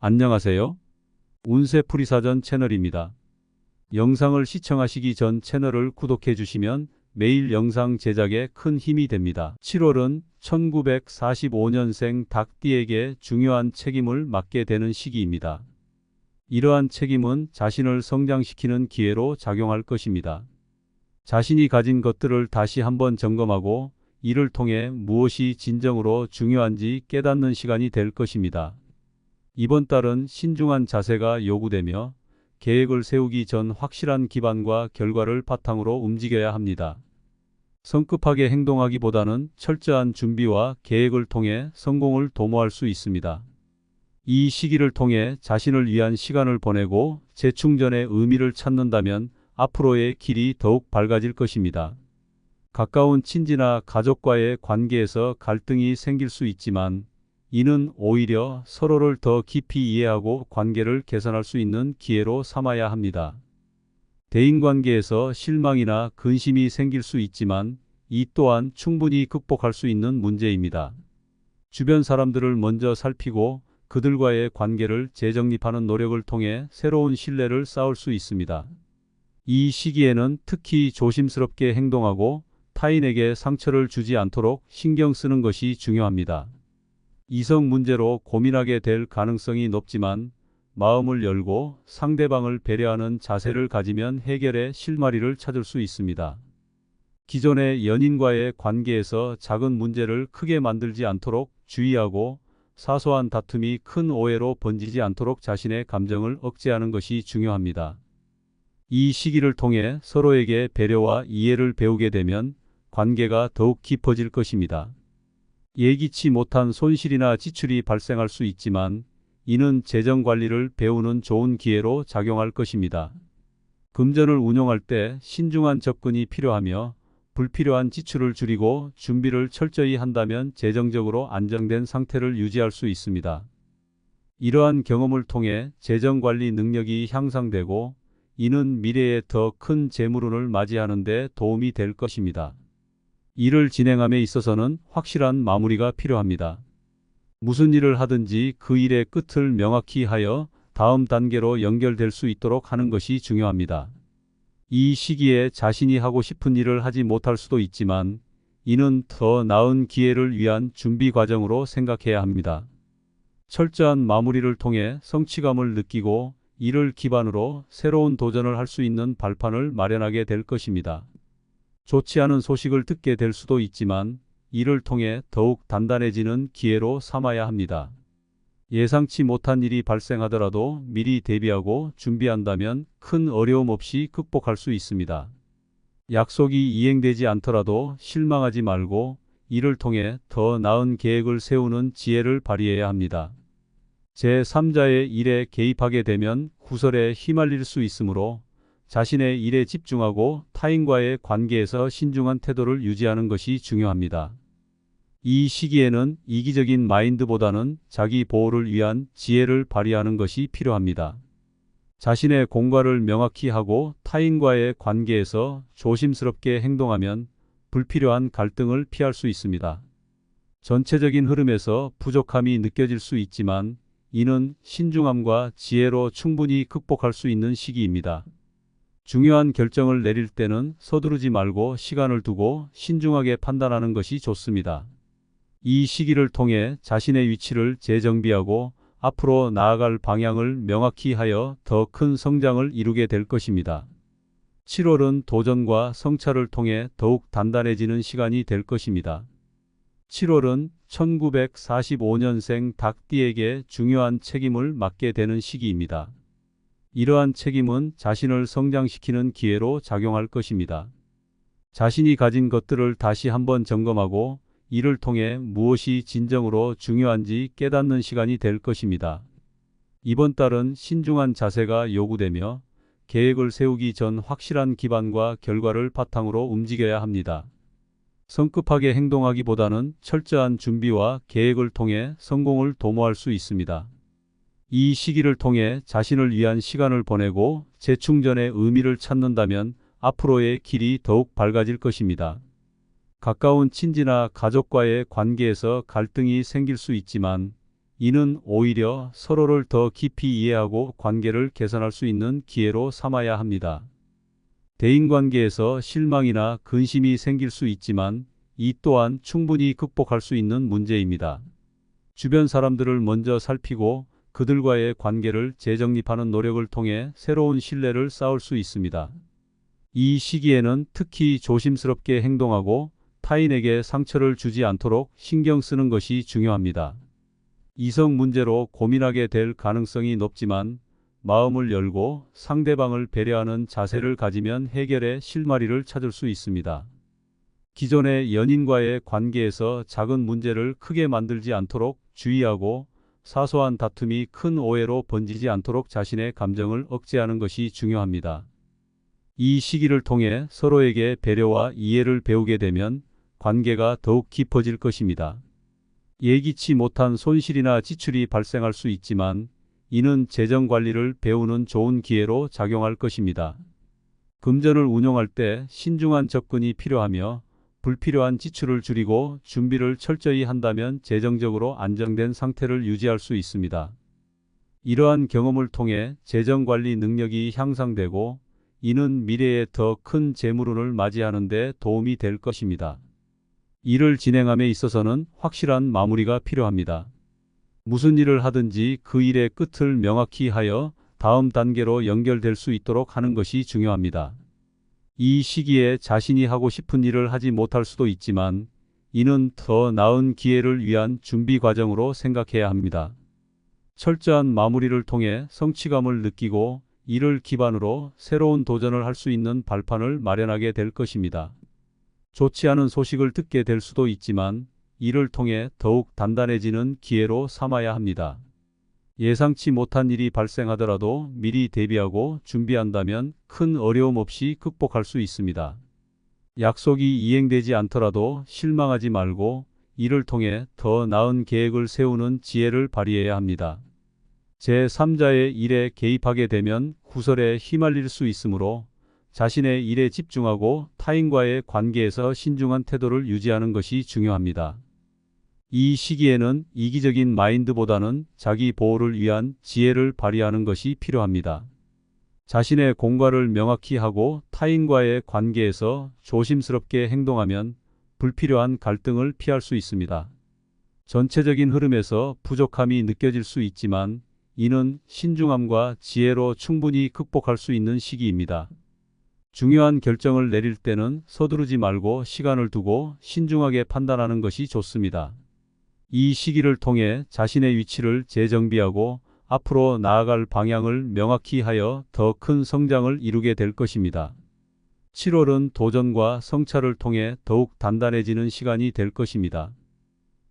안녕하세요. 운세풀이사전 채널입니다. 영상을 시청하시기 전 채널을 구독해 주시면 매일 영상 제작에 큰 힘이 됩니다. 7월은 1945년생 닭띠에게 중요한 책임을 맡게 되는 시기입니다. 이러한 책임은 자신을 성장시키는 기회로 작용할 것입니다. 자신이 가진 것들을 다시 한번 점검하고 이를 통해 무엇이 진정으로 중요한지 깨닫는 시간이 될 것입니다. 이번 달은 신중한 자세가 요구되며 계획을 세우기 전 확실한 기반과 결과를 바탕으로 움직여야 합니다. 성급하게 행동하기보다는 철저한 준비와 계획을 통해 성공을 도모할 수 있습니다. 이 시기를 통해 자신을 위한 시간을 보내고 재충전의 의미를 찾는다면 앞으로의 길이 더욱 밝아질 것입니다. 가까운 친지나 가족과의 관계에서 갈등이 생길 수 있지만 이는 오히려 서로를 더 깊이 이해하고 관계를 개선할 수 있는 기회로 삼아야 합니다. 대인관계에서 실망이나 근심이 생길 수 있지만 이 또한 충분히 극복할 수 있는 문제입니다. 주변 사람들을 먼저 살피고 그들과의 관계를 재정립하는 노력을 통해 새로운 신뢰를 쌓을 수 있습니다. 이 시기에는 특히 조심스럽게 행동하고 타인에게 상처를 주지 않도록 신경 쓰는 것이 중요합니다. 이성 문제로 고민하게 될 가능성이 높지만 마음을 열고 상대방을 배려하는 자세를 가지면 해결의 실마리를 찾을 수 있습니다. 기존의 연인과의 관계에서 작은 문제를 크게 만들지 않도록 주의하고 사소한 다툼이 큰 오해로 번지지 않도록 자신의 감정을 억제하는 것이 중요합니다. 이 시기를 통해 서로에게 배려와 이해를 배우게 되면 관계가 더욱 깊어질 것입니다. 예기치 못한 손실이나 지출이 발생할 수 있지만 이는 재정 관리를 배우는 좋은 기회로 작용할 것입니다. 금전을 운용할 때 신중한 접근이 필요하며 불필요한 지출을 줄이고 준비를 철저히 한다면 재정적으로 안정된 상태를 유지할 수 있습니다. 이러한 경험을 통해 재정 관리 능력이 향상되고 이는 미래에 더 큰 재물운을 맞이하는 데 도움이 될 것입니다. 일을 진행함에 있어서는 확실한 마무리가 필요합니다. 무슨 일을 하든지 그 일의 끝을 명확히 하여 다음 단계로 연결될 수 있도록 하는 것이 중요합니다. 이 시기에 자신이 하고 싶은 일을 하지 못할 수도 있지만 이는 더 나은 기회를 위한 준비 과정으로 생각해야 합니다. 철저한 마무리를 통해 성취감을 느끼고 이를 기반으로 새로운 도전을 할 수 있는 발판을 마련하게 될 것입니다. 좋지 않은 소식을 듣게 될 수도 있지만 이를 통해 더욱 단단해지는 기회로 삼아야 합니다. 예상치 못한 일이 발생하더라도 미리 대비하고 준비한다면 큰 어려움 없이 극복할 수 있습니다. 약속이 이행되지 않더라도 실망하지 말고 이를 통해 더 나은 계획을 세우는 지혜를 발휘해야 합니다. 제3자의 일에 개입하게 되면 구설에 휘말릴 수 있으므로 자신의 일에 집중하고 타인과의 관계에서 신중한 태도를 유지하는 것이 중요합니다. 이 시기에는 이기적인 마인드보다는 자기 보호를 위한 지혜를 발휘하는 것이 필요합니다. 자신의 공과를 명확히 하고 타인과의 관계에서 조심스럽게 행동하면 불필요한 갈등을 피할 수 있습니다. 전체적인 흐름에서 부족함이 느껴질 수 있지만 이는 신중함과 지혜로 충분히 극복할 수 있는 시기입니다. 중요한 결정을 내릴 때는 서두르지 말고 시간을 두고 신중하게 판단하는 것이 좋습니다. 이 시기를 통해 자신의 위치를 재정비하고 앞으로 나아갈 방향을 명확히 하여 더 큰 성장을 이루게 될 것입니다. 7월은 도전과 성찰을 통해 더욱 단단해지는 시간이 될 것입니다. 7월은 1945년생 닭띠에게 중요한 책임을 맡게 되는 시기입니다. 이러한 책임은 자신을 성장시키는 기회로 작용할 것입니다. 자신이 가진 것들을 다시 한번 점검하고 이를 통해 무엇이 진정으로 중요한지 깨닫는 시간이 될 것입니다. 이번 달은 신중한 자세가 요구되며 계획을 세우기 전 확실한 기반과 결과를 바탕으로 움직여야 합니다. 성급하게 행동하기보다는 철저한 준비와 계획을 통해 성공을 도모할 수 있습니다. 이 시기를 통해 자신을 위한 시간을 보내고 재충전의 의미를 찾는다면 앞으로의 길이 더욱 밝아질 것입니다. 가까운 친지나 가족과의 관계에서 갈등이 생길 수 있지만 이는 오히려 서로를 더 깊이 이해하고 관계를 개선할 수 있는 기회로 삼아야 합니다. 대인관계에서 실망이나 근심이 생길 수 있지만 이 또한 충분히 극복할 수 있는 문제입니다. 주변 사람들을 먼저 살피고 그들과의 관계를 재정립하는 노력을 통해 새로운 신뢰를 쌓을 수 있습니다. 이 시기에는 특히 조심스럽게 행동하고 타인에게 상처를 주지 않도록 신경 쓰는 것이 중요합니다. 이성 문제로 고민하게 될 가능성이 높지만 마음을 열고 상대방을 배려하는 자세를 가지면 해결의 실마리를 찾을 수 있습니다. 기존의 연인과의 관계에서 작은 문제를 크게 만들지 않도록 주의하고 사소한 다툼이 큰 오해로 번지지 않도록 자신의 감정을 억제하는 것이 중요합니다. 이 시기를 통해 서로에게 배려와 이해를 배우게 되면 관계가 더욱 깊어질 것입니다. 예기치 못한 손실이나 지출이 발생할 수 있지만 이는 재정 관리를 배우는 좋은 기회로 작용할 것입니다. 금전을 운용할 때 신중한 접근이 필요하며 불필요한 지출을 줄이고 준비를 철저히 한다면 재정적으로 안정된 상태를 유지할 수 있습니다. 이러한 경험을 통해 재정 관리 능력이 향상되고 이는 미래에 더 큰 재물운을 맞이하는 데 도움이 될 것입니다. 일을 진행함에 있어서는 확실한 마무리가 필요합니다. 무슨 일을 하든지 그 일의 끝을 명확히 하여 다음 단계로 연결될 수 있도록 하는 것이 중요합니다. 이 시기에 자신이 하고 싶은 일을 하지 못할 수도 있지만 이는 더 나은 기회를 위한 준비 과정으로 생각해야 합니다. 철저한 마무리를 통해 성취감을 느끼고 이를 기반으로 새로운 도전을 할 수 있는 발판을 마련하게 될 것입니다. 좋지 않은 소식을 듣게 될 수도 있지만 이를 통해 더욱 단단해지는 기회로 삼아야 합니다. 예상치 못한 일이 발생하더라도 미리 대비하고 준비한다면 큰 어려움 없이 극복할 수 있습니다. 약속이 이행되지 않더라도 실망하지 말고 이를 통해 더 나은 계획을 세우는 지혜를 발휘해야 합니다. 제3자의 일에 개입하게 되면 구설에 휘말릴 수 있으므로 자신의 일에 집중하고 타인과의 관계에서 신중한 태도를 유지하는 것이 중요합니다. 이 시기에는 이기적인 마인드보다는 자기 보호를 위한 지혜를 발휘하는 것이 필요합니다. 자신의 공과를 명확히 하고 타인과의 관계에서 조심스럽게 행동하면 불필요한 갈등을 피할 수 있습니다. 전체적인 흐름에서 부족함이 느껴질 수 있지만 이는 신중함과 지혜로 충분히 극복할 수 있는 시기입니다. 중요한 결정을 내릴 때는 서두르지 말고 시간을 두고 신중하게 판단하는 것이 좋습니다. 이 시기를 통해 자신의 위치를 재정비하고 앞으로 나아갈 방향을 명확히 하여 더 큰 성장을 이루게 될 것입니다. 7월은 도전과 성찰을 통해 더욱 단단해지는 시간이 될 것입니다.